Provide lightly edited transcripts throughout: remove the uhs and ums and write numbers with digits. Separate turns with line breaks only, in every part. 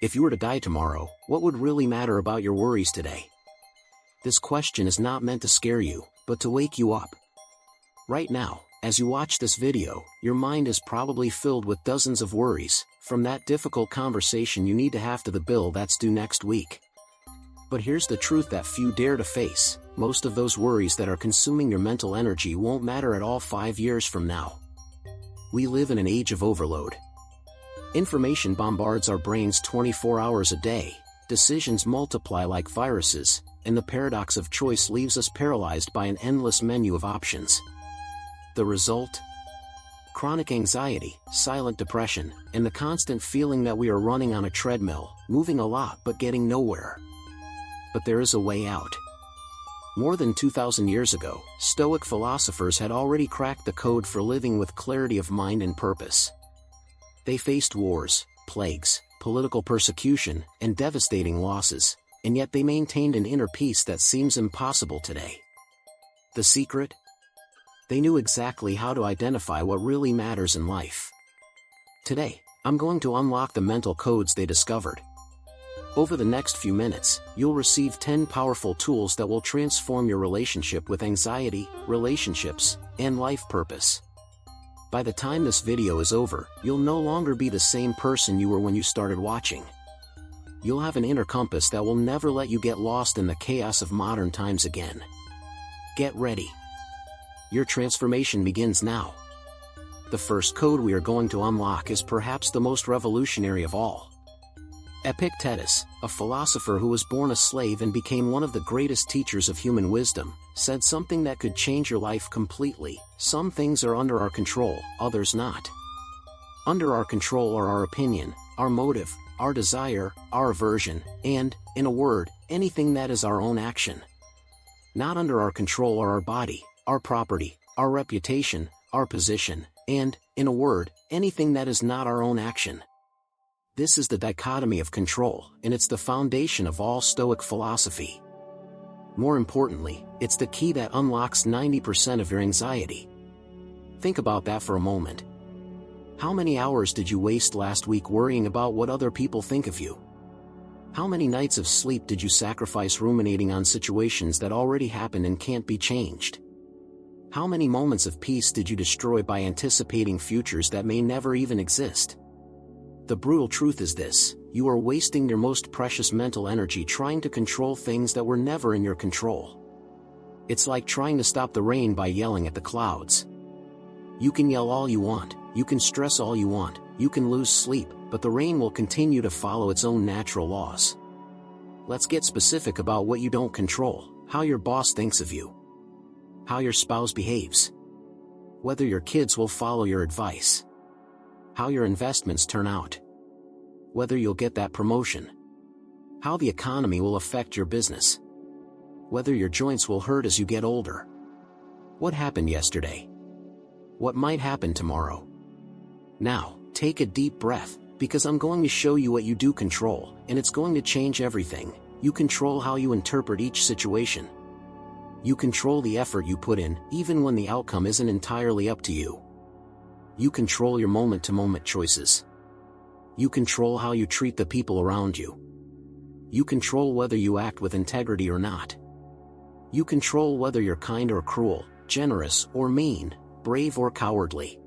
If you were to die tomorrow, what would really matter about your worries today? This question is not meant to scare you, but to wake you up. Right now, as you watch this video, your mind is probably filled with dozens of worries, from that difficult conversation you need to have to the bill that's due next week. But here's the truth that few dare to face: most of those worries that are consuming your mental energy won't matter at all 5 years from now. We live in an age of overload. Information bombards our brains 24 hours a day, decisions multiply like viruses, and the paradox of choice leaves us paralyzed by an endless menu of options. The result? Chronic anxiety, silent depression, and the constant feeling that we are running on a treadmill, moving a lot but getting nowhere. But there is a way out. More than 2,000 years ago, Stoic philosophers had already cracked the code for living with clarity of mind and purpose. They faced wars, plagues, political persecution, and devastating losses, and yet they maintained an inner peace that seems impossible today. The secret? They knew exactly how to identify what really matters in life. Today, I'm going to unlock the mental codes they discovered. Over the next few minutes, you'll receive 10 powerful tools that will transform your relationship with anxiety, relationships, and life purpose. By the time this video is over, you'll no longer be the same person you were when you started watching. You'll have an inner compass that will never let you get lost in the chaos of modern times again. Get ready. Your transformation begins now. The first code we are going to unlock is perhaps the most revolutionary of all. Epictetus, a philosopher who was born a slave and became one of the greatest teachers of human wisdom, said something that could change your life completely: some things are under our control, others not. Under our control are our opinion, our motive, our desire, our aversion, and, in a word, anything that is our own action. Not under our control are our body, our property, our reputation, our position, and, in a word, anything that is not our own action. This is the dichotomy of control, and it's the foundation of all Stoic philosophy. More importantly, it's the key that unlocks 90% of your anxiety. Think about that for a moment. How many hours did you waste last week worrying about what other people think of you? How many nights of sleep did you sacrifice ruminating on situations that already happened and can't be changed? How many moments of peace did you destroy by anticipating futures that may never even exist? The brutal truth is this: you are wasting your most precious mental energy trying to control things that were never in your control. It's like trying to stop the rain by yelling at the clouds. You can yell all you want, you can stress all you want, you can lose sleep, but the rain will continue to follow its own natural laws. Let's get specific about what you don't control: how your boss thinks of you, how your spouse behaves, whether your kids will follow your advice, how your investments turn out, whether you'll get that promotion, how the economy will affect your business, whether your joints will hurt as you get older. What happened yesterday? What might happen tomorrow? Now, take a deep breath, because I'm going to show you what you do control, and it's going to change everything. You control how you interpret each situation. You control the effort you put in, even when the outcome isn't entirely up to you. You control your moment-to-moment choices. You control how you treat the people around you. You control whether you act with integrity or not. You control whether you're kind or cruel, generous or mean, brave or cowardly.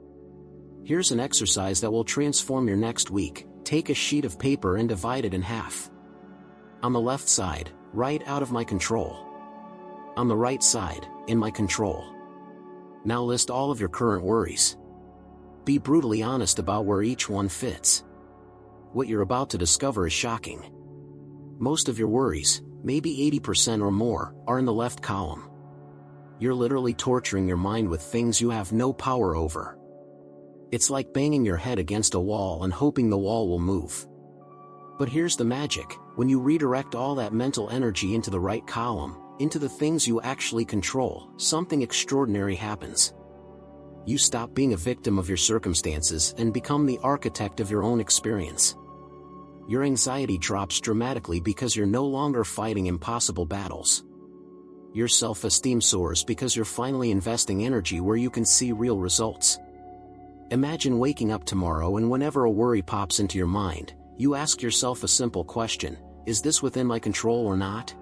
Here's an exercise that will transform your next week. Take a sheet of paper and divide it in half. On the left side, write "out of my control." On the right side, "in my control." Now list all of your current worries. Be brutally honest about where each one fits. What you're about to discover is shocking. Most of your worries, maybe 80% or more, are in the left column. You're literally torturing your mind with things you have no power over. It's like banging your head against a wall and hoping the wall will move. But here's the magic: when you redirect all that mental energy into the right column, into the things you actually control, something extraordinary happens. You stop being a victim of your circumstances and become the architect of your own experience. Your anxiety drops dramatically because you're no longer fighting impossible battles. Your self-esteem soars because you're finally investing energy where you can see real results. Imagine waking up tomorrow and whenever a worry pops into your mind, you ask yourself a simple question: is this within my control or not?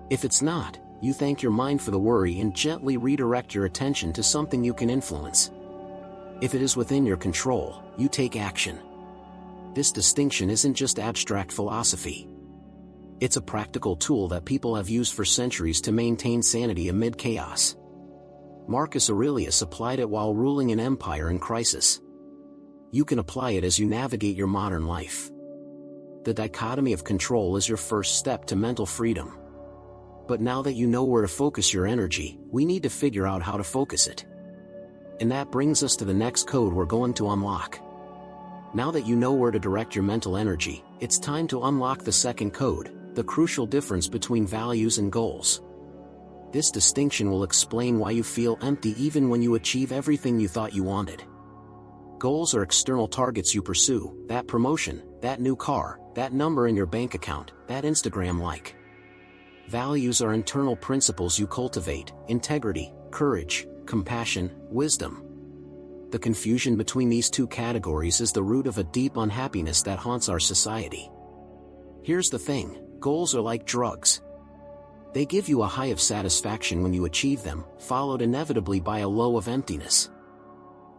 If it's not, you thank your mind for the worry and gently redirect your attention to something you can influence. If it is within your control, you take action. This distinction isn't just abstract philosophy. It's a practical tool that people have used for centuries to maintain sanity amid chaos. Marcus Aurelius applied it while ruling an empire in crisis. You can apply it as you navigate your modern life. The dichotomy of control is your first step to mental freedom. But now that you know where to focus your energy, we need to figure out how to focus it. And that brings us to the next code we're going to unlock. Now that you know where to direct your mental energy, it's time to unlock the second code, the crucial difference between values and goals. This distinction will explain why you feel empty even when you achieve everything you thought you wanted. Goals are external targets you pursue: that promotion, that new car, that number in your bank account, that Instagram like. Values are internal principles you cultivate: integrity, courage, compassion, wisdom. The confusion between these two categories is the root of a deep unhappiness that haunts our society. Here's the thing: goals are like drugs. They give you a high of satisfaction when you achieve them, followed inevitably by a low of emptiness.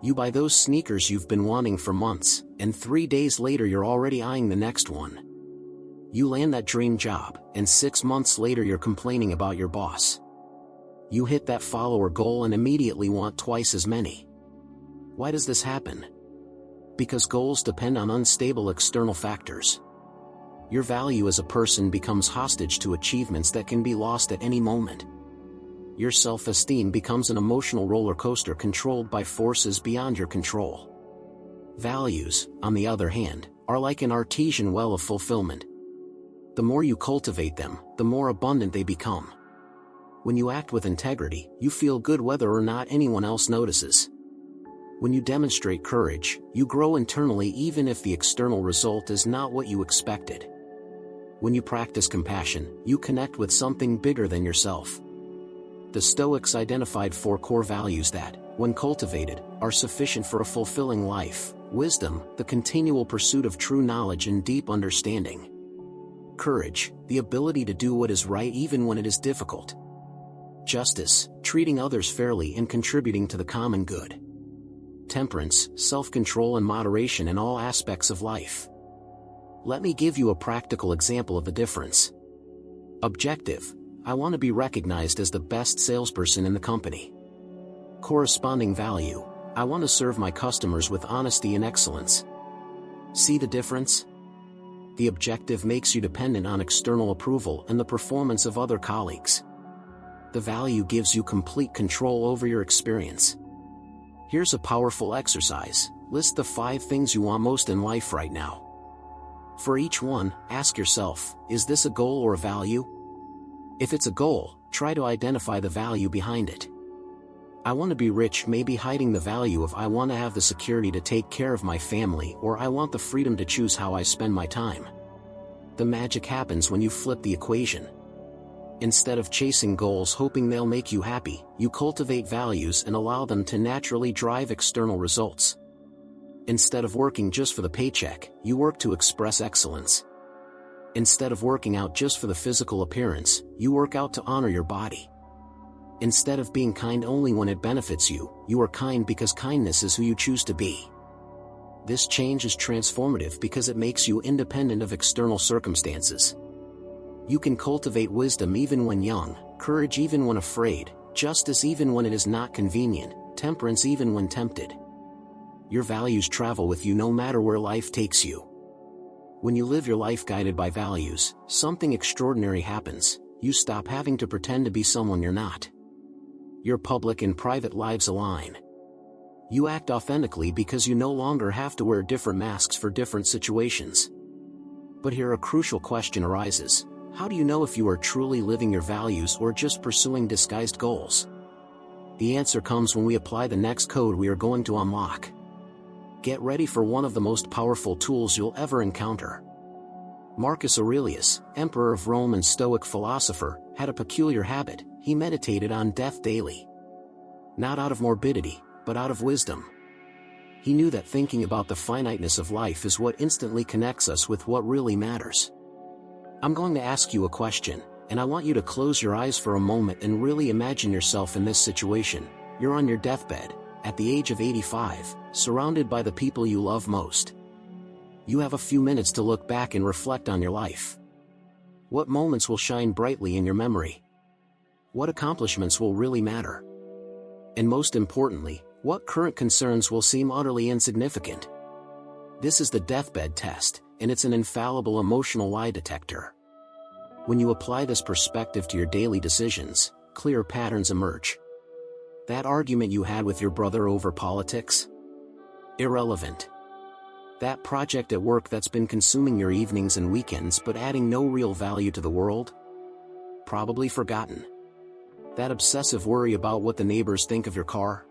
You buy those sneakers you've been wanting for months, and 3 days later you're already eyeing the next one. You land that dream job, and 6 months later you're complaining about your boss. You hit that follower goal and immediately want twice as many. Why does this happen? Because goals depend on unstable external factors. Your value as a person becomes hostage to achievements that can be lost at any moment. Your self-esteem becomes an emotional roller coaster controlled by forces beyond your control. Values, on the other hand, are like an artesian well of fulfillment. The more you cultivate them, the more abundant they become. When you act with integrity, you feel good whether or not anyone else notices. When you demonstrate courage, you grow internally even if the external result is not what you expected. When you practice compassion, you connect with something bigger than yourself. The Stoics identified 4 core values that, when cultivated, are sufficient for a fulfilling life: wisdom, the continual pursuit of true knowledge and deep understanding; courage, the ability to do what is right even when it is difficult; justice, treating others fairly and contributing to the common good; temperance, self-control and moderation in all aspects of life. Let me give you a practical example of the difference. Objective: I want to be recognized as the best salesperson in the company. Corresponding value: I want to serve my customers with honesty and excellence. See the difference? The objective makes you dependent on external approval and the performance of other colleagues. The value gives you complete control over your experience. Here's a powerful exercise: list the 5 things you want most in life right now. For each one, ask yourself, is this a goal or a value? If it's a goal, try to identify the value behind it. I want to be rich may be hiding the value of I want to have the security to take care of my family, or I want the freedom to choose how I spend my time. The magic happens when you flip the equation. Instead of chasing goals hoping they'll make you happy, you cultivate values and allow them to naturally drive external results. Instead of working just for the paycheck, you work to express excellence. Instead of working out just for the physical appearance, you work out to honor your body. Instead of being kind only when it benefits you, you are kind because kindness is who you choose to be. This change is transformative because it makes you independent of external circumstances. You can cultivate wisdom even when young, courage even when afraid, justice even when it is not convenient, temperance even when tempted. Your values travel with you no matter where life takes you. When you live your life guided by values, something extraordinary happens. You stop having to pretend to be someone you're not. Your public and private lives align. You act authentically because you no longer have to wear different masks for different situations. But here a crucial question arises: how do you know if you are truly living your values or just pursuing disguised goals? The answer comes when we apply the next code we are going to unlock. Get ready for one of the most powerful tools you'll ever encounter. Marcus Aurelius, emperor of Rome and Stoic philosopher, had a peculiar habit: he meditated on death daily. Not out of morbidity, but out of wisdom. he knew that thinking about the finiteness of life is what instantly connects us with what really matters. I'm going to ask you a question, and I want you to close your eyes for a moment and really imagine yourself in this situation. You're on your deathbed, at the age of 85, surrounded by the people you love most. You have a few minutes to look back and reflect on your life. What moments will shine brightly in your memory? What accomplishments will really matter? And most importantly, what current concerns will seem utterly insignificant? This is the deathbed test, and it's an infallible emotional lie detector. When you apply this perspective to your daily decisions, clear patterns emerge. That argument you had with your brother over politics? Irrelevant. That project at work that's been consuming your evenings and weekends but adding no real value to the world? Probably forgotten. That obsessive worry about what the neighbors think of your car?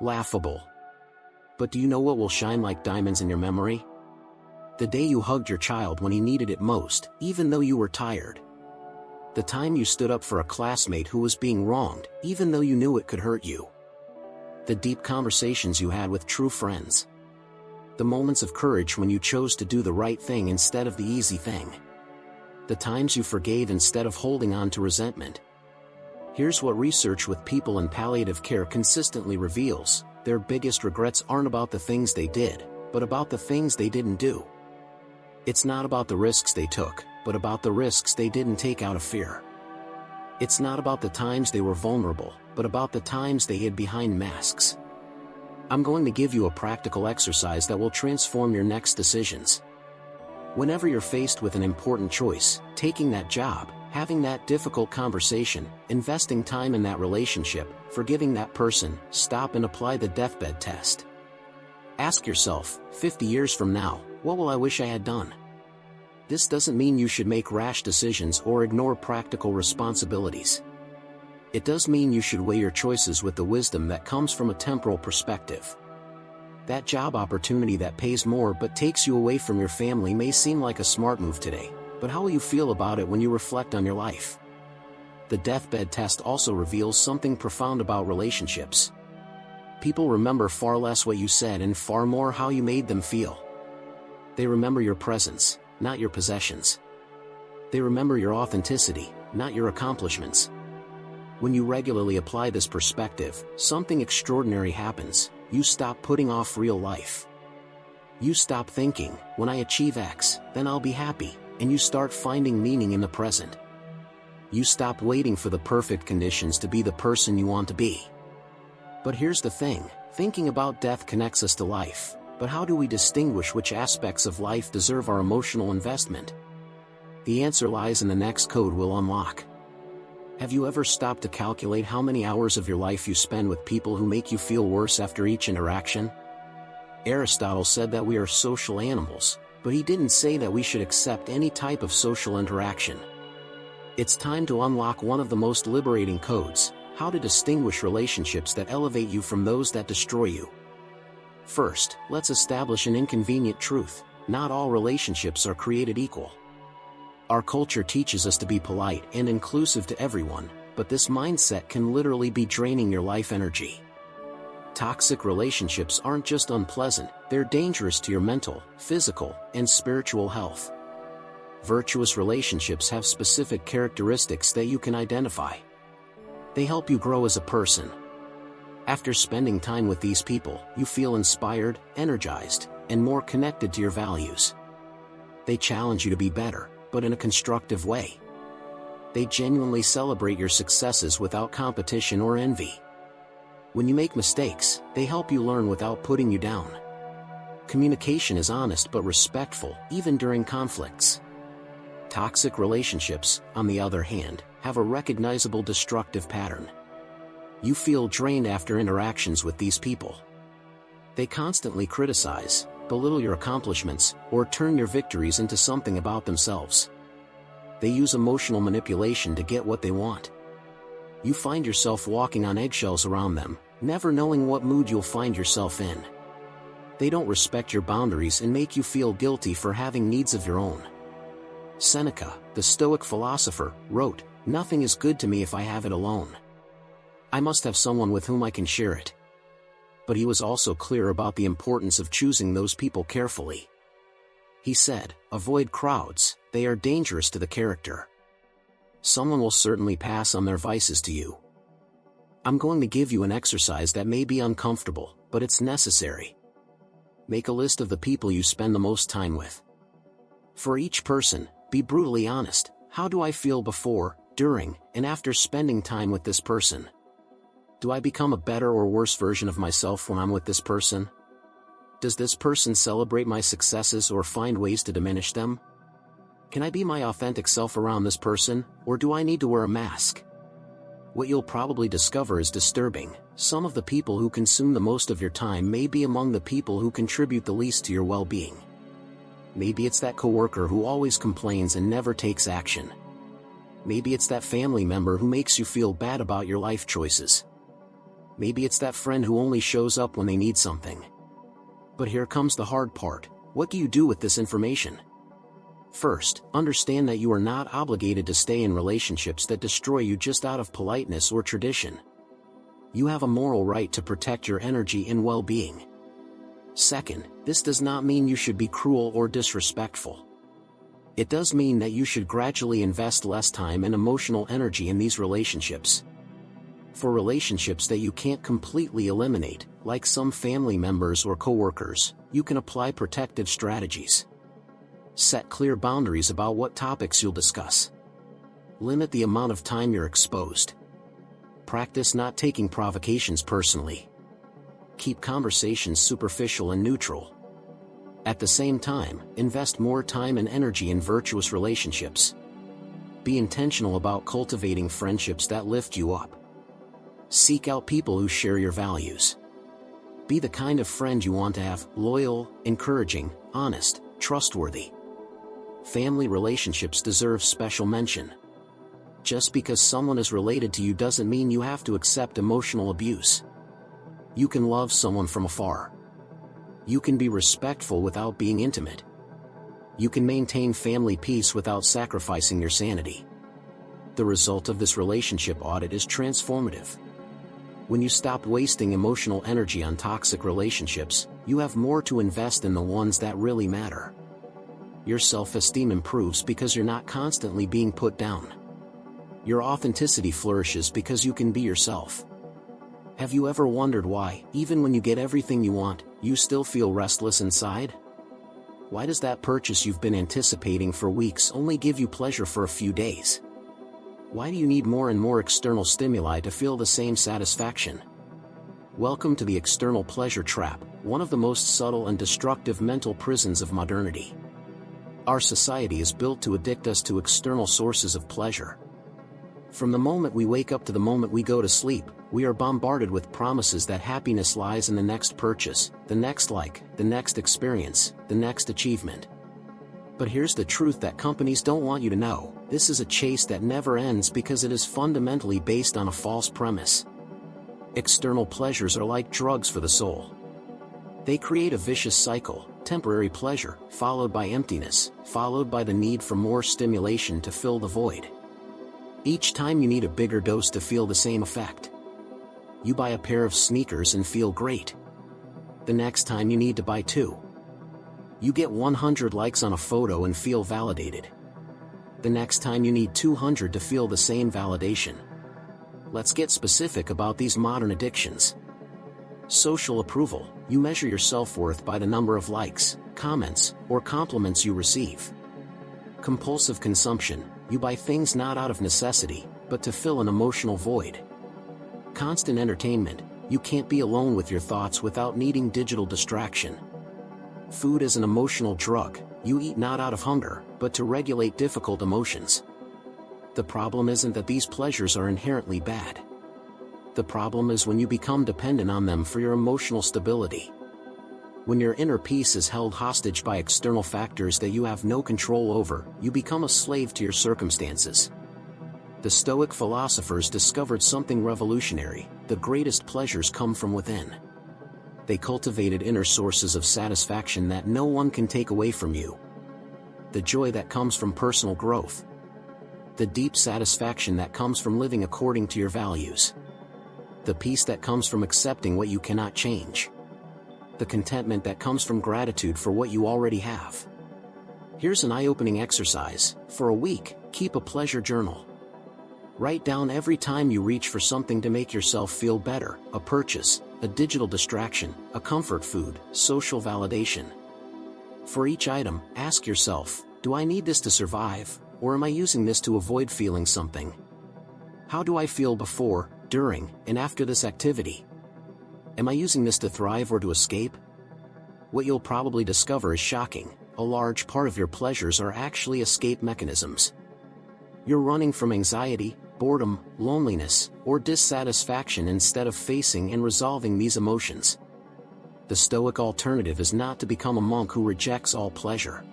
Laughable. But do you know what will shine like diamonds in your memory? The day you hugged your child when he needed it most, even though you were tired. The time you stood up for a classmate who was being wronged, even though you knew it could hurt you. The deep conversations you had with true friends. The moments of courage when you chose to do the right thing instead of the easy thing. The times you forgave instead of holding on to resentment. Here's what research with people in palliative care consistently reveals: their biggest regrets aren't about the things they did, but about the things they didn't do. It's not about the risks they took, but about the risks they didn't take out of fear. It's not about the times they were vulnerable, but about the times they hid behind masks. I'm going to give you a practical exercise that will transform your next decisions. Whenever you're faced with an important choice, taking that job, having that difficult conversation, investing time in that relationship, forgiving that person, stop and apply the deathbed test. Ask yourself, 50 years from now, what will I wish I had done? This doesn't mean you should make rash decisions or ignore practical responsibilities. It does mean you should weigh your choices with the wisdom that comes from a temporal perspective. That job opportunity that pays more but takes you away from your family may seem like a smart move today, but how will you feel about it when you reflect on your life? The deathbed test also reveals something profound about relationships. People remember far less what you said and far more how you made them feel. They remember your presence, not your possessions. They remember your authenticity, not your accomplishments. When you regularly apply this perspective, something extraordinary happens. You stop putting off real life. You stop thinking, when I achieve X, then I'll be happy, and you start finding meaning in the present. You stop waiting for the perfect conditions to be the person you want to be. But here's the thing, thinking about death connects us to life, but how do we distinguish which aspects of life deserve our emotional investment? The answer lies in the next code we'll unlock. Have you ever stopped to calculate how many hours of your life you spend with people who make you feel worse after each interaction? Aristotle said that we are social animals, but he didn't say that we should accept any type of social interaction. It's time to unlock one of the most liberating codes: how to distinguish relationships that elevate you from those that destroy you. First, let's establish an inconvenient truth: not all relationships are created equal. Our culture teaches us to be polite and inclusive to everyone, but this mindset can literally be draining your life energy. Toxic relationships aren't just unpleasant, they're dangerous to your mental, physical, and spiritual health. Virtuous relationships have specific characteristics that you can identify. They help you grow as a person. After spending time with these people, you feel inspired, energized, and more connected to your values. They challenge you to be better, but in a constructive way. They genuinely celebrate your successes without competition or envy. When you make mistakes, they help you learn without putting you down. Communication is honest but respectful, even during conflicts. Toxic relationships, on the other hand, have a recognizable destructive pattern. You feel drained after interactions with these people. They constantly criticize, belittle your accomplishments, or turn your victories into something about themselves. They use emotional manipulation to get what they want. You find yourself walking on eggshells around them, never knowing what mood you'll find yourself in. They don't respect your boundaries and make you feel guilty for having needs of your own. Seneca, the Stoic philosopher, wrote, "Nothing is good to me if I have it alone. I must have someone with whom I can share it." But he was also clear about the importance of choosing those people carefully. He said, "Avoid crowds, they are dangerous to the character. Someone will certainly pass on their vices to you." I'm going to give you an exercise that may be uncomfortable, but it's necessary. Make a list of the people you spend the most time with. For each person, be brutally honest. How do I feel before, during, and after spending time with this person? Do I become a better or worse version of myself when I'm with this person? Does this person celebrate my successes or find ways to diminish them? Can I be my authentic self around this person, or do I need to wear a mask? What you'll probably discover is disturbing. Some of the people who consume the most of your time may be among the people who contribute the least to your well-being. Maybe it's that coworker who always complains and never takes action. Maybe it's that family member who makes you feel bad about your life choices. Maybe it's that friend who only shows up when they need something. But here comes the hard part. What do you do with this information? First, understand that you are not obligated to stay in relationships that destroy you just out of politeness or tradition. You have a moral right to protect your energy and well-being. Second, this does not mean you should be cruel or disrespectful. It does mean that you should gradually invest less time and emotional energy in these relationships. For relationships that you can't completely eliminate, like some family members or coworkers, you can apply protective strategies. Set clear boundaries about what topics you'll discuss. Limit the amount of time you're exposed. Practice not taking provocations personally. Keep conversations superficial and neutral. At the same time, invest more time and energy in virtuous relationships. Be intentional about cultivating friendships that lift you up. Seek out people who share your values. Be the kind of friend you want to have: loyal, encouraging, honest, trustworthy. Family relationships deserve special mention. Just because someone is related to you doesn't mean you have to accept emotional abuse. You can love someone from afar. You can be respectful without being intimate. You can maintain family peace without sacrificing your sanity. The result of this relationship audit is transformative. When you stop wasting emotional energy on toxic relationships, you have more to invest in the ones that really matter. Your self-esteem improves because you're not constantly being put down. Your authenticity flourishes because you can be yourself. Have you ever wondered why, even when you get everything you want, you still feel restless inside? Why does that purchase you've been anticipating for weeks only give you pleasure for a few days? Why do you need more and more external stimuli to feel the same satisfaction? Welcome to the external pleasure trap, one of the most subtle and destructive mental prisons of modernity. Our society is built to addict us to external sources of pleasure. From the moment we wake up to the moment we go to sleep, we are bombarded with promises that happiness lies in the next purchase, the next like, the next experience, the next achievement. But here's the truth that companies don't want you to know: this is a chase that never ends because it is fundamentally based on a false premise. External pleasures are like drugs for the soul. They create a vicious cycle: temporary pleasure, followed by emptiness, followed by the need for more stimulation to fill the void. Each time you need a bigger dose to feel the same effect. You buy a pair of sneakers and feel great. The next time you need to buy two. You get 100 likes on a photo and feel validated. The next time you need 200 to feel the same validation. Let's get specific about these modern addictions. Social approval: you measure your self-worth by the number of likes, comments, or compliments you receive. Compulsive consumption: you buy things not out of necessity, but to fill an emotional void. Constant entertainment: you can't be alone with your thoughts without needing digital distraction. Food as an emotional drug: you eat not out of hunger, but to regulate difficult emotions. The problem isn't that these pleasures are inherently bad. The problem is when you become dependent on them for your emotional stability. When your inner peace is held hostage by external factors that you have no control over, you become a slave to your circumstances. The Stoic philosophers discovered something revolutionary: the greatest pleasures come from within. They cultivated inner sources of satisfaction that no one can take away from you. The joy that comes from personal growth. The deep satisfaction that comes from living according to your values. the peace that comes from accepting what you cannot change, the contentment that comes from gratitude for what you already have. Here's an eye-opening exercise. For a week, keep a pleasure journal. Write down every time you reach for something to make yourself feel better: a purchase, a digital distraction, a comfort food, social validation. For each item, ask yourself, do I need this to survive, or am I using this to avoid feeling something? How do I feel before, during, and after this activity? Am I using this to thrive or to escape? What you'll probably discover is shocking. A large part of your pleasures are actually escape mechanisms. You're running from anxiety, boredom, loneliness, or dissatisfaction instead of facing and resolving these emotions. The Stoic alternative is not to become a monk who rejects all pleasure.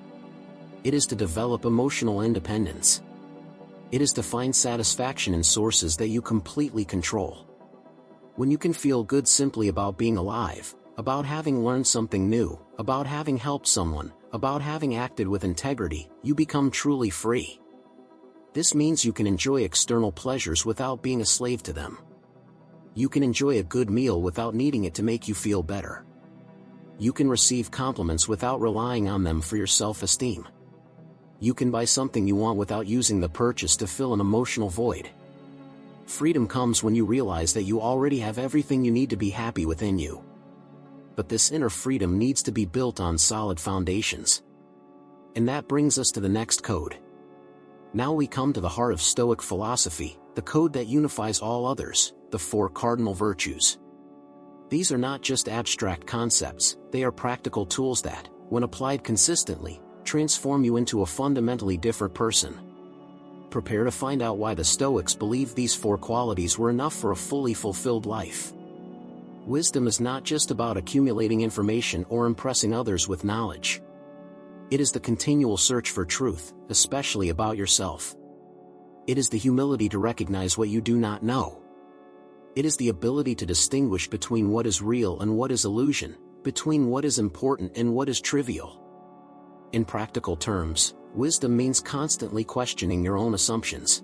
It is to develop emotional independence. It is to find satisfaction in sources that you completely control. When you can feel good simply about being alive, about having learned something new, about having helped someone, about having acted with integrity, you become truly free. This means you can enjoy external pleasures without being a slave to them. You can enjoy a good meal without needing it to make you feel better. You can receive compliments without relying on them for your self-esteem. You can buy something you want without using the purchase to fill an emotional void. Freedom comes when you realize that you already have everything you need to be happy within you. But this inner freedom needs to be built on solid foundations. And that brings us to the next code. Now we come to the heart of Stoic philosophy, the code that unifies all others, the 4 cardinal virtues. These are not just abstract concepts, they are practical tools that, when applied consistently, transform you into a fundamentally different person. Prepare to find out why the Stoics believed these 4 qualities were enough for a fully fulfilled life. Wisdom is not just about accumulating information or impressing others with knowledge. It is the continual search for truth, especially about yourself. It is the humility to recognize what you do not know. It is the ability to distinguish between what is real and what is illusion, between what is important and what is trivial. In practical terms, wisdom means constantly questioning your own assumptions.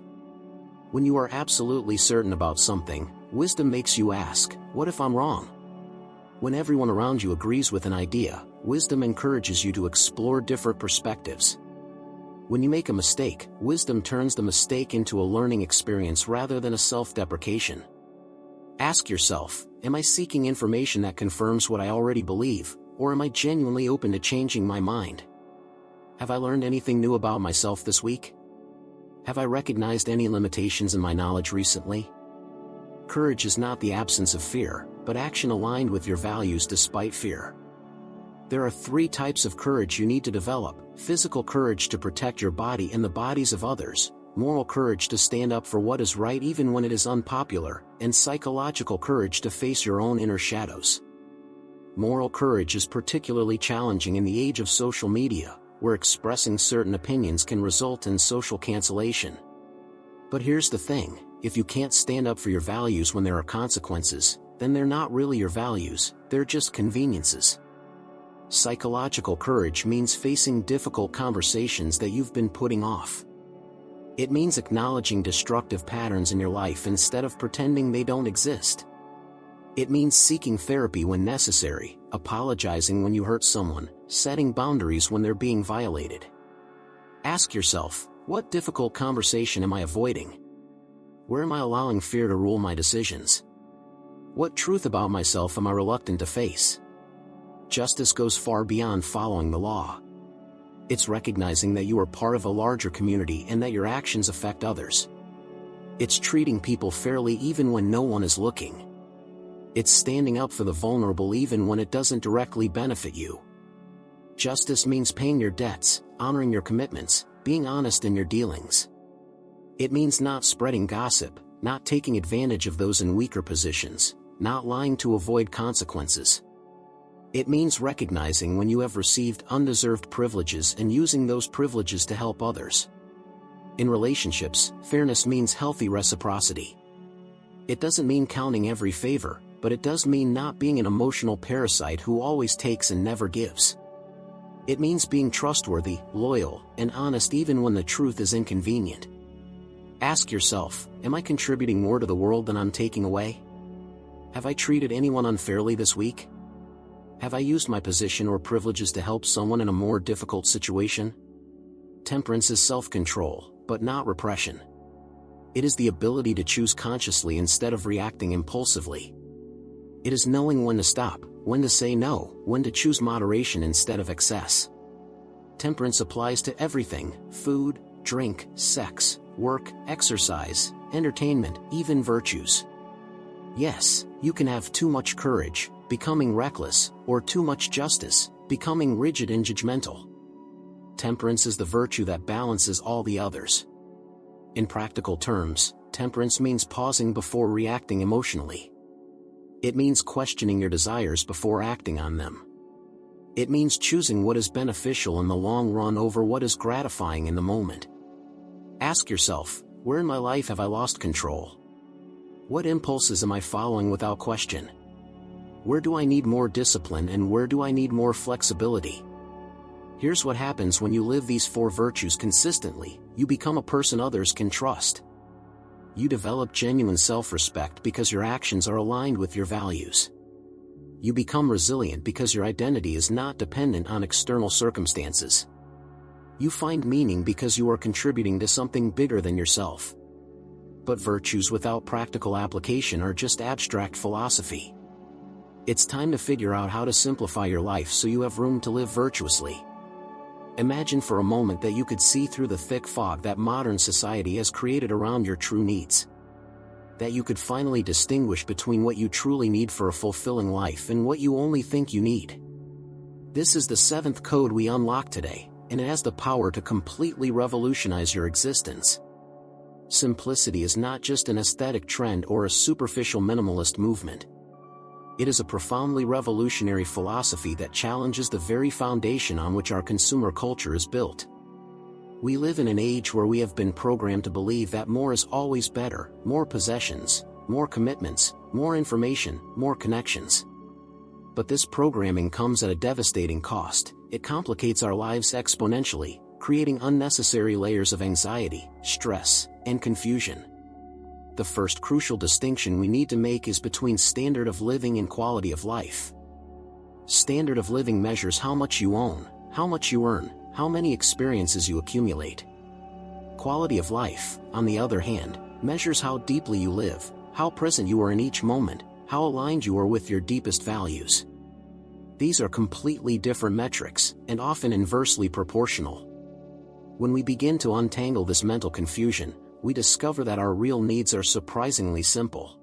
When you are absolutely certain about something, wisdom makes you ask, what if I'm wrong? When everyone around you agrees with an idea, wisdom encourages you to explore different perspectives. When you make a mistake, wisdom turns the mistake into a learning experience rather than a self-deprecation. Ask yourself, am I seeking information that confirms what I already believe, or am I genuinely open to changing my mind? Have I learned anything new about myself this week? Have I recognized any limitations in my knowledge recently? Courage is not the absence of fear, but action aligned with your values despite fear. There are 3 types of courage you need to develop: physical courage to protect your body and the bodies of others, moral courage to stand up for what is right even when it is unpopular, and psychological courage to face your own inner shadows. Moral courage is particularly challenging in the age of social media, where expressing certain opinions can result in social cancellation. But here's the thing, if you can't stand up for your values when there are consequences, then they're not really your values, they're just conveniences. Psychological courage means facing difficult conversations that you've been putting off. It means acknowledging destructive patterns in your life instead of pretending they don't exist. It means seeking therapy when necessary, apologizing when you hurt someone, setting boundaries when they're being violated. Ask yourself, what difficult conversation am I avoiding? Where am I allowing fear to rule my decisions? What truth about myself am I reluctant to face? Justice goes far beyond following the law. It's recognizing that you are part of a larger community and that your actions affect others. It's treating people fairly even when no one is looking. It's standing up for the vulnerable even when it doesn't directly benefit you. Justice means paying your debts, honoring your commitments, being honest in your dealings. It means not spreading gossip, not taking advantage of those in weaker positions, not lying to avoid consequences. It means recognizing when you have received undeserved privileges and using those privileges to help others. In relationships, fairness means healthy reciprocity. It doesn't mean counting every favor, but it does mean not being an emotional parasite who always takes and never gives. It means being trustworthy, loyal, and honest even when the truth is inconvenient. Ask yourself, am I contributing more to the world than I'm taking away? Have I treated anyone unfairly this week? Have I used my position or privileges to help someone in a more difficult situation? Temperance is self-control, but not repression. It is the ability to choose consciously instead of reacting impulsively. It is knowing when to stop, when to say no, when to choose moderation instead of excess. Temperance applies to everything: food, drink, sex, work, exercise, entertainment, even virtues. Yes, you can have too much courage, becoming reckless, or too much justice, becoming rigid and judgmental. Temperance is the virtue that balances all the others. In practical terms, temperance means pausing before reacting emotionally. It means questioning your desires before acting on them. It means choosing what is beneficial in the long run over what is gratifying in the moment. Ask yourself, where in my life have I lost control? What impulses am I following without question? Where do I need more discipline and where do I need more flexibility? Here's what happens when you live these 4 virtues consistently: you become a person others can trust. You develop genuine self-respect because your actions are aligned with your values. You become resilient because your identity is not dependent on external circumstances. You find meaning because you are contributing to something bigger than yourself. But virtues without practical application are just abstract philosophy. It's time to figure out how to simplify your life so you have room to live virtuously. Imagine for a moment that you could see through the thick fog that modern society has created around your true needs. That you could finally distinguish between what you truly need for a fulfilling life and what you only think you need. This is the 7th code we unlock today, and it has the power to completely revolutionize your existence. Simplicity is not just an aesthetic trend or a superficial minimalist movement. It is a profoundly revolutionary philosophy that challenges the very foundation on which our consumer culture is built. We live in an age where we have been programmed to believe that more is always better: more possessions, more commitments, more information, more connections. But this programming comes at a devastating cost. It complicates our lives exponentially, creating unnecessary layers of anxiety, stress, and confusion. The first crucial distinction we need to make is between standard of living and quality of life. Standard of living measures how much you own, how much you earn, how many experiences you accumulate. Quality of life, on the other hand, measures how deeply you live, how present you are in each moment, how aligned you are with your deepest values. These are completely different metrics, and often inversely proportional. When we begin to untangle this mental confusion, we discover that our real needs are surprisingly simple.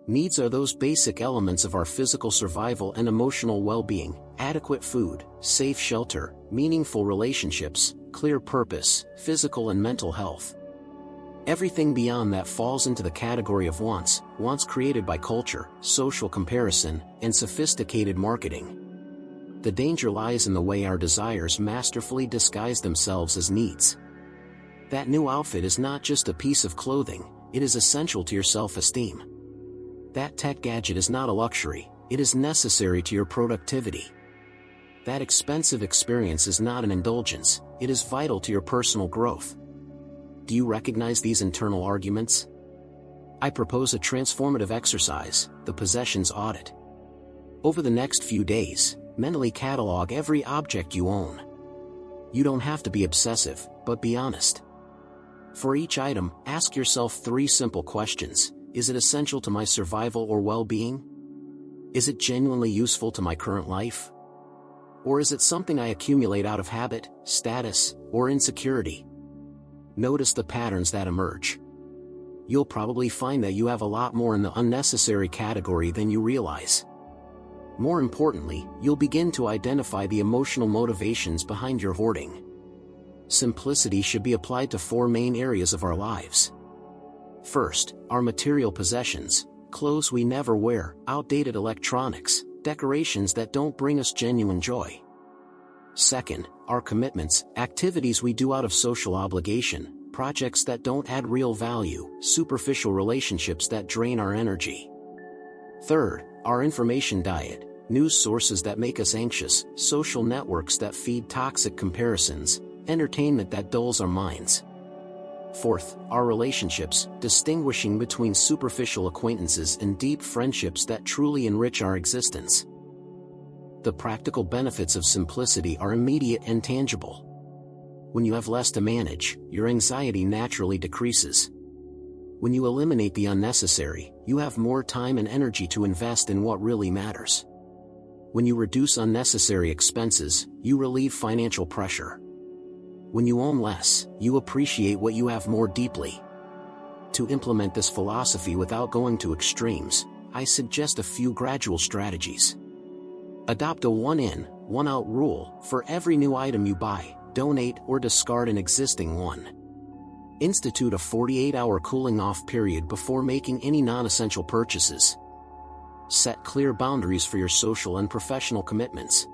Needs are those basic elements of our physical survival and emotional well-being: adequate food, safe shelter, meaningful relationships, clear purpose, physical and mental health. Everything beyond that falls into the category of wants created by culture, social comparison, and sophisticated marketing. The danger lies in the way our desires masterfully disguise themselves as needs. That new outfit is not just a piece of clothing, it is essential to your self-esteem. That tech gadget is not a luxury, it is necessary to your productivity. That expensive experience is not an indulgence, it is vital to your personal growth. Do you recognize these internal arguments? I propose a transformative exercise, the possessions audit. Over the next few days, mentally catalog every object you own. You don't have to be obsessive, but be honest. For each item, ask yourself 3 simple questions. Is it essential to my survival or well-being? Is it genuinely useful to my current life? Or is it something I accumulate out of habit, status, or insecurity? Notice the patterns that emerge. You'll probably find that you have a lot more in the unnecessary category than you realize. More importantly, you'll begin to identify the emotional motivations behind your hoarding. Simplicity should be applied to 4 main areas of our lives. First, our material possessions: clothes we never wear, outdated electronics, decorations that don't bring us genuine joy. Second, our commitments: activities we do out of social obligation, projects that don't add real value, superficial relationships that drain our energy. Third, our information diet: news sources that make us anxious, social networks that feed toxic comparisons, entertainment that dulls our minds. Fourth, our relationships, distinguishing between superficial acquaintances and deep friendships that truly enrich our existence. The practical benefits of simplicity are immediate and tangible. When you have less to manage, your anxiety naturally decreases. When you eliminate the unnecessary, you have more time and energy to invest in what really matters. When you reduce unnecessary expenses, you relieve financial pressure. When you own less, you appreciate what you have more deeply. To implement this philosophy without going to extremes, I suggest a few gradual strategies. Adopt a one in, one out rule. For every new item you buy, donate or discard an existing one. Institute a 48-hour cooling-off period before making any non-essential purchases. Set clear boundaries for your social and professional commitments.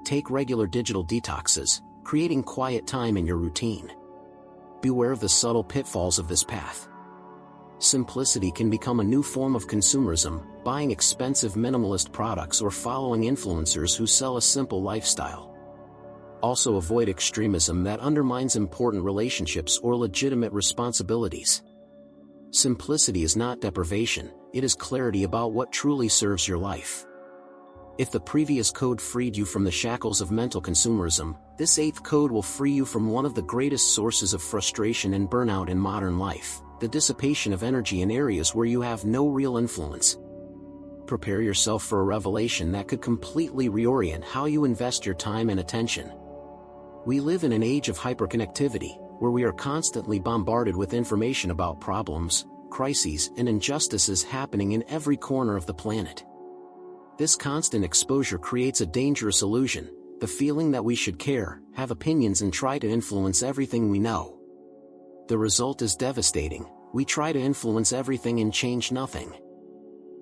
Take regular digital detoxes, creating quiet time in your routine. Beware of the subtle pitfalls of this path. Simplicity can become a new form of consumerism, buying expensive minimalist products or following influencers who sell a simple lifestyle. Also avoid extremism that undermines important relationships or legitimate responsibilities. Simplicity is not deprivation, it is clarity about what truly serves your life. If the previous code freed you from the shackles of mental consumerism, this eighth code will free you from one of the greatest sources of frustration and burnout in modern life, the dissipation of energy in areas where you have no real influence. Prepare yourself for a revelation that could completely reorient how you invest your time and attention. We live in an age of hyperconnectivity, where we are constantly bombarded with information about problems, crises, and injustices happening in every corner of the planet. This constant exposure creates a dangerous illusion, the feeling that we should care, have opinions and try to influence everything we know. The result is devastating. We try to influence everything and change nothing.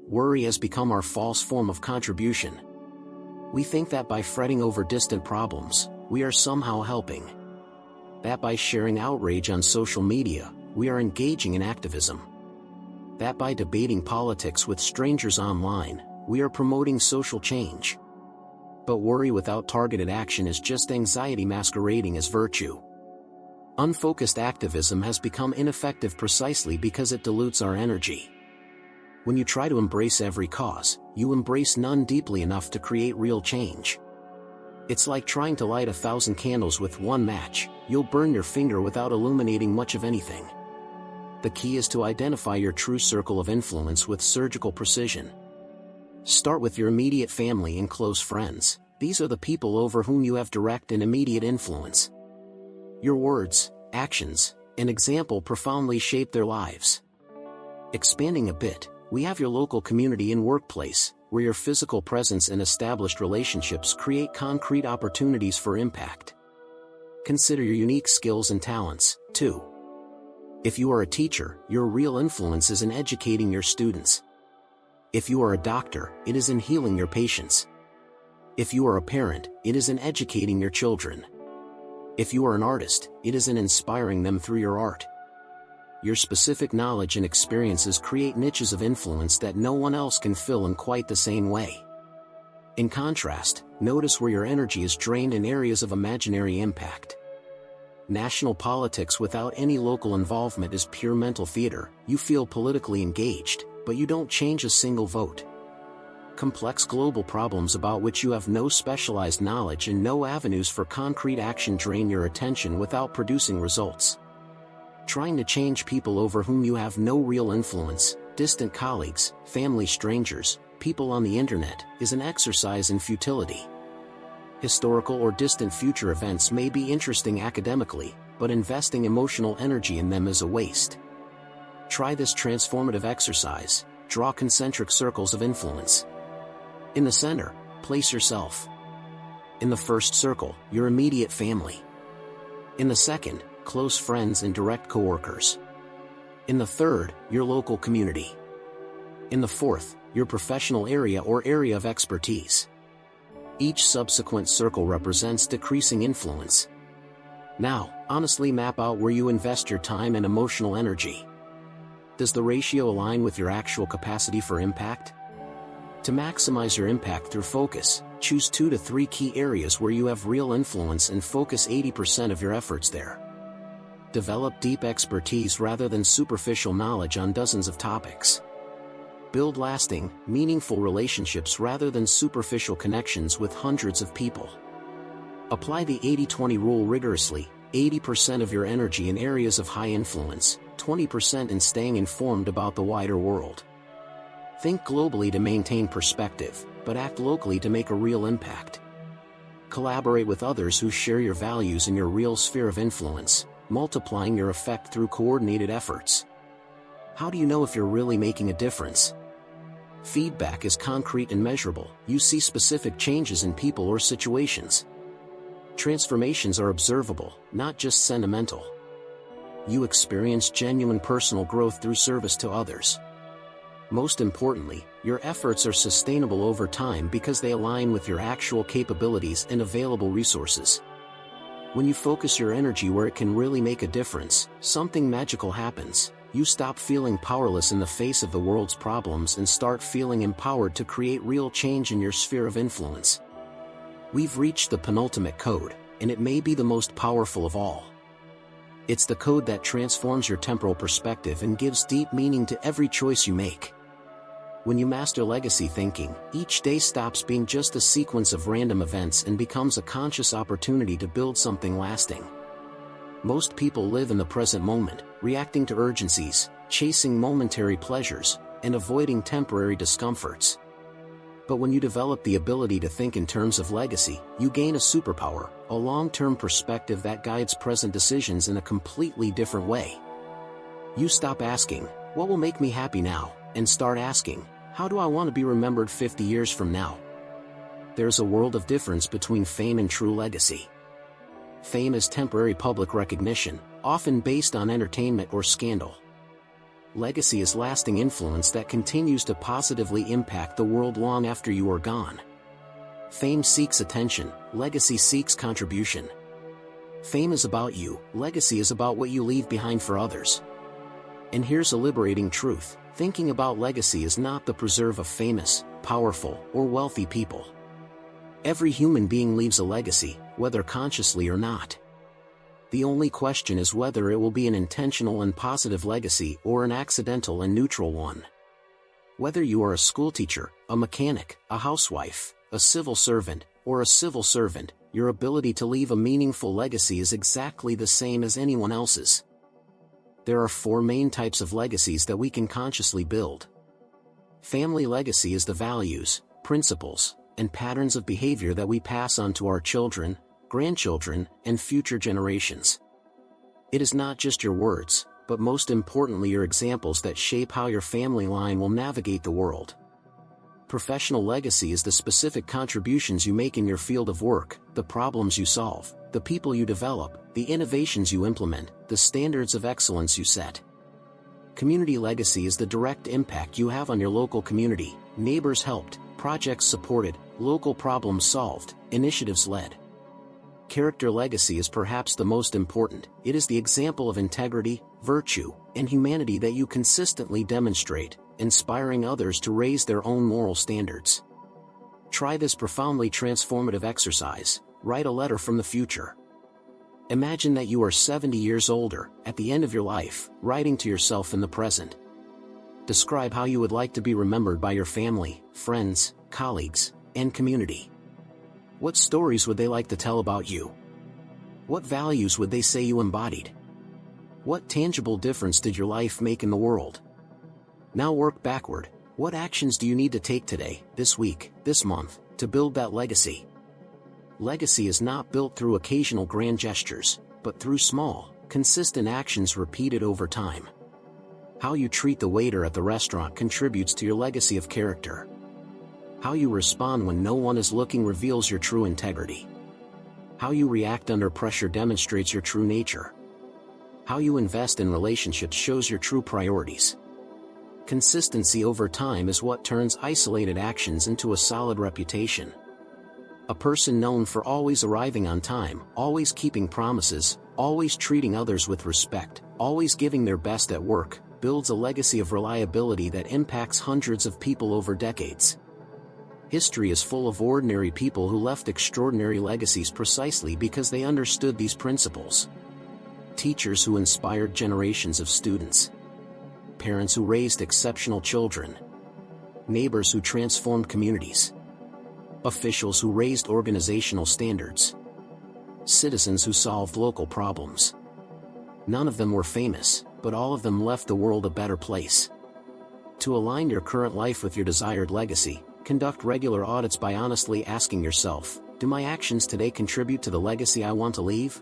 Worry has become our false form of contribution. We think that by fretting over distant problems, we are somehow helping. That by sharing outrage on social media, we are engaging in activism. That by debating politics with strangers online, we are promoting social change. But worry without targeted action is just anxiety masquerading as virtue. Unfocused activism has become ineffective precisely because it dilutes our energy. When you try to embrace every cause, you embrace none deeply enough to create real change. It's like trying to light 1,000 candles with one match. You'll burn your finger without illuminating much of anything. The key is to identify your true circle of influence with surgical precision. Start with your immediate family and close friends. These are the people over whom you have direct and immediate influence. Your words, actions, and example profoundly shape their lives. Expanding a bit, we have your local community and workplace, where your physical presence and established relationships create concrete opportunities for impact. Consider your unique skills and talents, too. If you are a teacher, your real influence is in educating your students. If you are a doctor, it is in healing your patients. If you are a parent, it is in educating your children. If you are an artist, it is in inspiring them through your art. Your specific knowledge and experiences create niches of influence that no one else can fill in quite the same way. In contrast, notice where your energy is drained in areas of imaginary impact. National politics without any local involvement is pure mental theater. You feel politically engaged, but you don't change a single vote. Complex global problems about which you have no specialized knowledge and no avenues for concrete action drain your attention without producing results. Trying to change people over whom you have no real influence, distant colleagues, family strangers, people on the internet, is an exercise in futility. Historical or distant future events may be interesting academically, but investing emotional energy in them is a waste. Try this transformative exercise. Draw concentric circles of influence. In the center, place yourself. In the first circle, your immediate family. In the second, close friends and direct coworkers. In the third, your local community. In the fourth, your professional area or area of expertise. Each subsequent circle represents decreasing influence. Now, honestly map out where you invest your time and emotional energy. Does the ratio align with your actual capacity for impact? To maximize your impact through focus, choose 2 to 3 key areas where you have real influence and focus 80% of your efforts there. Develop deep expertise rather than superficial knowledge on dozens of topics. Build lasting, meaningful relationships rather than superficial connections with hundreds of people. Apply the 80-20 rule rigorously, 80% of your energy in areas of high influence, 20% in staying informed about the wider world. Think globally to maintain perspective, but act locally to make a real impact. Collaborate with others who share your values in your real sphere of influence, multiplying your effect through coordinated efforts. How do you know if you're really making a difference? Feedback is concrete and measurable. You see specific changes in people or situations. Transformations are observable, not just sentimental. You experience genuine personal growth through service to others. Most importantly, your efforts are sustainable over time because they align with your actual capabilities and available resources. When you focus your energy where it can really make a difference, something magical happens. You stop feeling powerless in the face of the world's problems and start feeling empowered to create real change in your sphere of influence. We've reached the penultimate code, and it may be the most powerful of all. It's the code that transforms your temporal perspective and gives deep meaning to every choice you make. When you master legacy thinking, each day stops being just a sequence of random events and becomes a conscious opportunity to build something lasting. Most people live in the present moment, reacting to urgencies, chasing momentary pleasures, and avoiding temporary discomforts. But when you develop the ability to think in terms of legacy, you gain a superpower, a long-term perspective that guides present decisions in a completely different way. You stop asking, "What will make me happy now?" and start asking, "How do I want to be remembered 50 years from now?" There's a world of difference between fame and true legacy. Fame is temporary public recognition, often based on entertainment or scandal. Legacy is lasting influence that continues to positively impact the world long after you are gone. Fame seeks attention, legacy seeks contribution. Fame is about you, legacy is about what you leave behind for others. And here's a liberating truth: thinking about legacy is not the preserve of famous, powerful, or wealthy people. Every human being leaves a legacy, whether consciously or not. The only question is whether it will be an intentional and positive legacy or an accidental and neutral one. Whether you are a schoolteacher, a mechanic, a housewife, a civil servant, or a civil servant, your ability to leave a meaningful legacy is exactly the same as anyone else's. There are 4 main types of legacies that we can consciously build. Family legacy is the values, principles, and patterns of behavior that we pass on to our children, grandchildren, and future generations. It is not just your words, but most importantly your examples that shape how your family line will navigate the world. Professional legacy is the specific contributions you make in your field of work, the problems you solve, the people you develop, the innovations you implement, the standards of excellence you set. Community legacy is the direct impact you have on your local community, neighbors helped, projects supported, local problems solved, initiatives led. Character legacy is perhaps the most important. It is the example of integrity, virtue, and humanity that you consistently demonstrate, inspiring others to raise their own moral standards. Try this profoundly transformative exercise: write a letter from the future. Imagine that you are 70 years older, at the end of your life, writing to yourself in the present. Describe how you would like to be remembered by your family, friends, colleagues, and community. What stories would they like to tell about you? What values would they say you embodied? What tangible difference did your life make in the world? Now work backward. What actions do you need to take today, this week, this month, to build that legacy? Legacy is not built through occasional grand gestures, but through small, consistent actions repeated over time. How you treat the waiter at the restaurant contributes to your legacy of character. How you respond when no one is looking reveals your true integrity. How you react under pressure demonstrates your true nature. How you invest in relationships shows your true priorities. Consistency over time is what turns isolated actions into a solid reputation. A person known for always arriving on time, always keeping promises, always treating others with respect, always giving their best at work, builds a legacy of reliability that impacts hundreds of people over decades. History is full of ordinary people who left extraordinary legacies precisely because they understood these principles. teachers who inspired generations of students, parents who raised exceptional children, neighbors who transformed communities, officials who raised organizational standards, citizens who solved local problems. None of them were famous, but all of them left the world a better place. To align your current life with your desired legacy, conduct regular audits by honestly asking yourself, do my actions today contribute to the legacy I want to leave?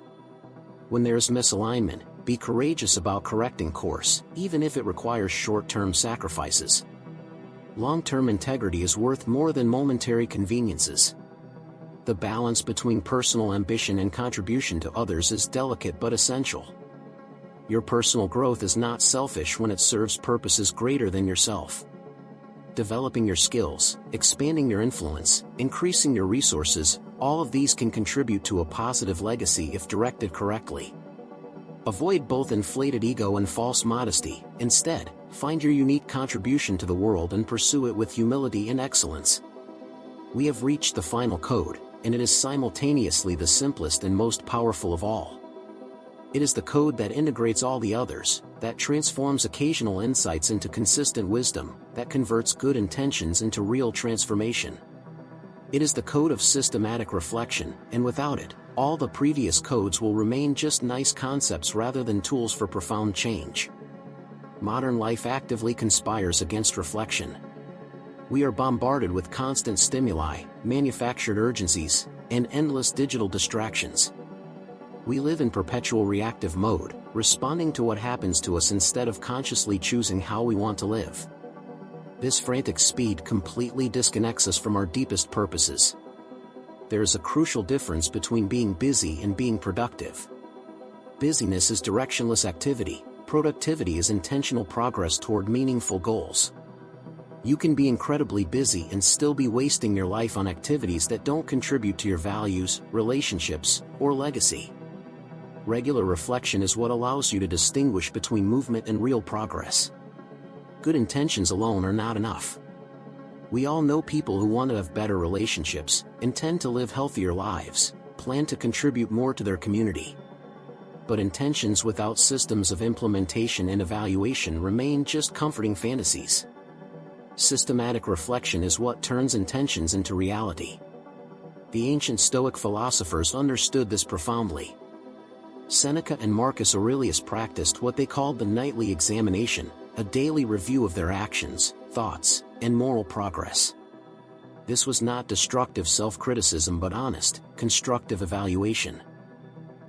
When there is misalignment, be courageous about correcting course, even if it requires short-term sacrifices. Long-term integrity is worth more than momentary conveniences. The balance between personal ambition and contribution to others is delicate but essential. Your personal growth is not selfish when it serves purposes greater than yourself. Developing your skills, expanding your influence, increasing your resources, all of these can contribute to a positive legacy if directed correctly. Avoid both inflated ego and false modesty. Instead, find your unique contribution to the world and pursue it with humility and excellence. We have reached the final code, and it is simultaneously the simplest and most powerful of all. It is the code that integrates all the others, that transforms occasional insights into consistent wisdom, that converts good intentions into real transformation. It is the code of systematic reflection, and without it, all the previous codes will remain just nice concepts rather than tools for profound change. Modern life actively conspires against reflection. We are bombarded with constant stimuli, manufactured urgencies, and endless digital distractions. We live in perpetual reactive mode, responding to what happens to us instead of consciously choosing how we want to live. This frantic speed completely disconnects us from our deepest purposes. There is a crucial difference between being busy and being productive. Busyness is directionless activity, productivity is intentional progress toward meaningful goals. You can be incredibly busy and still be wasting your life on activities that don't contribute to your values, relationships, or legacy. Regular reflection is what allows you to distinguish between movement and real progress. Good intentions alone are not enough. We all know people who want to have better relationships, intend to live healthier lives, plan to contribute more to their community. But intentions without systems of implementation and evaluation remain just comforting fantasies. Systematic reflection is what turns intentions into reality. The ancient Stoic philosophers understood this profoundly. Seneca and Marcus Aurelius practiced what they called the nightly examination, a daily review of their actions, thoughts, and moral progress. This was not destructive self-criticism but honest, constructive evaluation.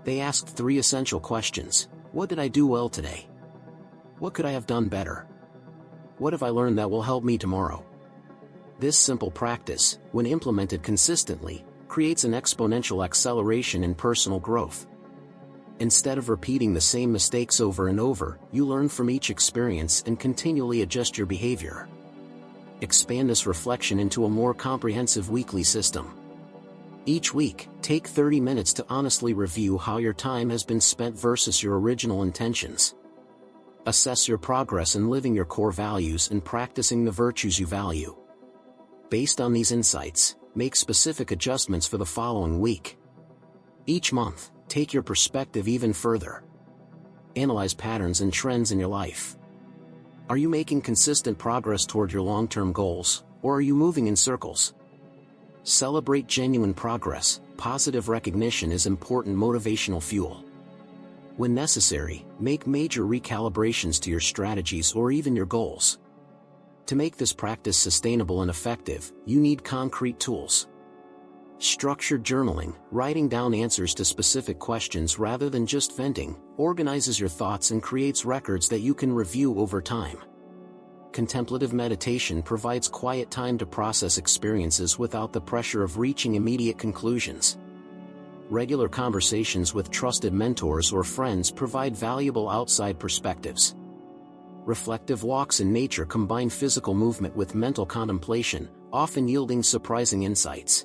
They asked 3 essential questions. What did I do well today? What could I have done better? What have I learned that will help me tomorrow? This simple practice, when implemented consistently, creates an exponential acceleration in personal growth. Instead of repeating the same mistakes over and over, you learn from each experience and continually adjust your behavior. Expand this reflection into a more comprehensive weekly system. Each week, take 30 minutes to honestly review how your time has been spent versus your original intentions. Assess your progress in living your core values and practicing the virtues you value. Based on these insights, make specific adjustments for the following week. Each month, take your perspective even further. Analyze patterns and trends in your life. Are you making consistent progress toward your long-term goals, or are you moving in circles? Celebrate genuine progress. Positive recognition is important motivational fuel. When necessary, make major recalibrations to your strategies or even your goals. To make this practice sustainable and effective, you need concrete tools. Structured journaling, writing down answers to specific questions rather than just venting, organizes your thoughts and creates records that you can review over time. Contemplative meditation provides quiet time to process experiences without the pressure of reaching immediate conclusions. Regular conversations with trusted mentors or friends provide valuable outside perspectives. Reflective walks in nature combine physical movement with mental contemplation, often yielding surprising insights.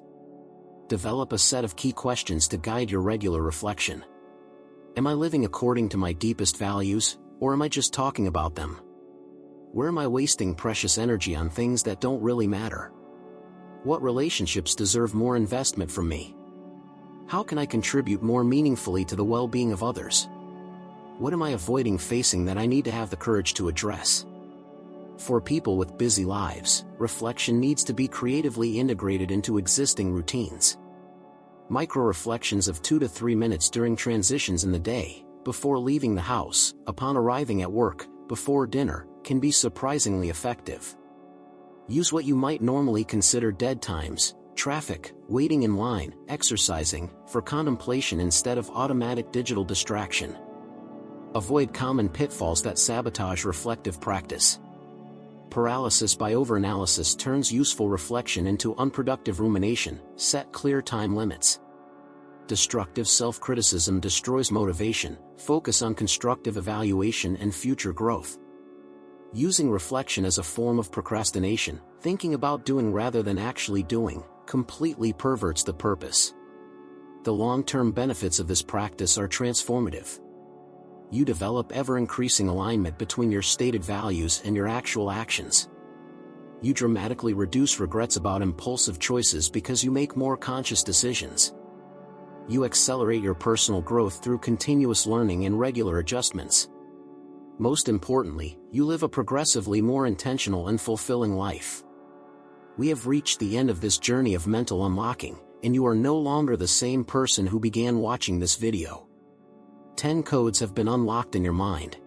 Develop a set of key questions to guide your regular reflection. Am I living according to my deepest values, or am I just talking about them? Where am I wasting precious energy on things that don't really matter? What relationships deserve more investment from me? How can I contribute more meaningfully to the well-being of others? What am I avoiding facing that I need to have the courage to address? For people with busy lives, reflection needs to be creatively integrated into existing routines. Micro-reflections of 2 to 3 minutes during transitions in the day, before leaving the house, upon arriving at work, before dinner, can be surprisingly effective. Use what you might normally consider dead times, traffic, waiting in line, exercising, for contemplation instead of automatic digital distraction. Avoid common pitfalls that sabotage reflective practice. Paralysis by overanalysis turns useful reflection into unproductive rumination. Set clear time limits. Destructive self-criticism destroys motivation. Focus on constructive evaluation and future growth. Using reflection as a form of procrastination, thinking about doing rather than actually doing, completely perverts the purpose. The long-term benefits of this practice are transformative. You develop ever-increasing alignment between your stated values and your actual actions. You dramatically reduce regrets about impulsive choices because you make more conscious decisions. You accelerate your personal growth through continuous learning and regular adjustments. Most importantly, you live a progressively more intentional and fulfilling life. We have reached the end of this journey of mental unlocking, and you are no longer the same person who began watching this video. 10 codes have been unlocked in your mind.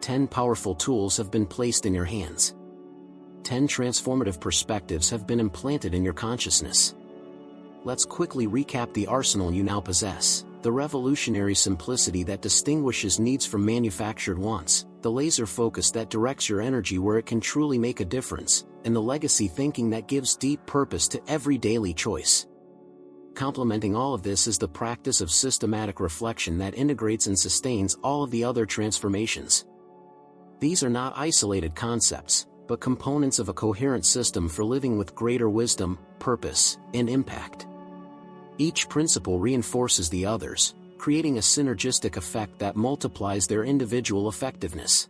10 powerful tools have been placed in your hands. 10 transformative perspectives have been implanted in your consciousness. Let's quickly recap the arsenal you now possess: the revolutionary simplicity that distinguishes needs from manufactured wants, the laser focus that directs your energy where it can truly make a difference, and the legacy thinking that gives deep purpose to every daily choice. Complementing all of this is the practice of systematic reflection that integrates and sustains all of the other transformations. These are not isolated concepts, but components of a coherent system for living with greater wisdom, purpose, and impact. Each principle reinforces the others, creating a synergistic effect that multiplies their individual effectiveness.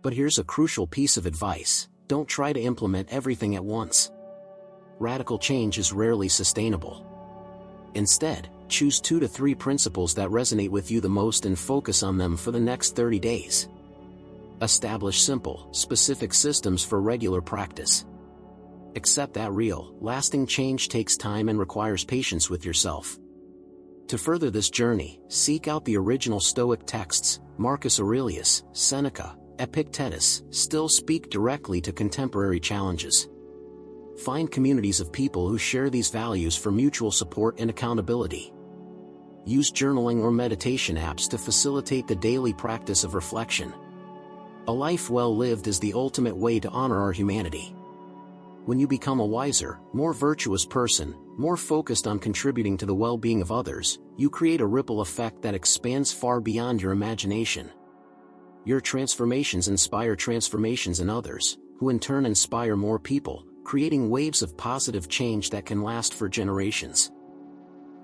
But here's a crucial piece of advice: don't try to implement everything at once. Radical change is rarely sustainable. Instead, choose 2 to 3 principles that resonate with you the most and focus on them for the next 30 days. Establish simple, specific systems for regular practice. Accept that real, lasting change takes time and requires patience with yourself. To further this journey, seek out the original Stoic texts. Marcus Aurelius, Seneca, Epictetus still speak directly to contemporary challenges. Find communities of people who share these values for mutual support and accountability. Use journaling or meditation apps to facilitate the daily practice of reflection. A life well lived is the ultimate way to honor our humanity. When you become a wiser, more virtuous person, more focused on contributing to the well-being of others, you create a ripple effect that expands far beyond your imagination. Your transformations inspire transformations in others, who in turn inspire more people, creating waves of positive change that can last for generations.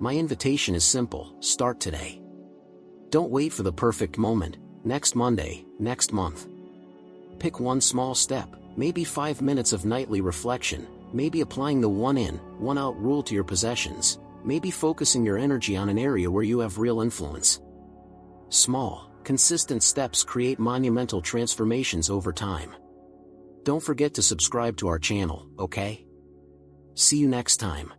My invitation is simple: start today. Don't wait for the perfect moment, next Monday, next month. Pick one small step, maybe 5 minutes of nightly reflection, maybe applying the one in, one out rule to your possessions, maybe focusing your energy on an area where you have real influence. Small, consistent steps create monumental transformations over time. Don't forget to subscribe to our channel, okay? See you next time.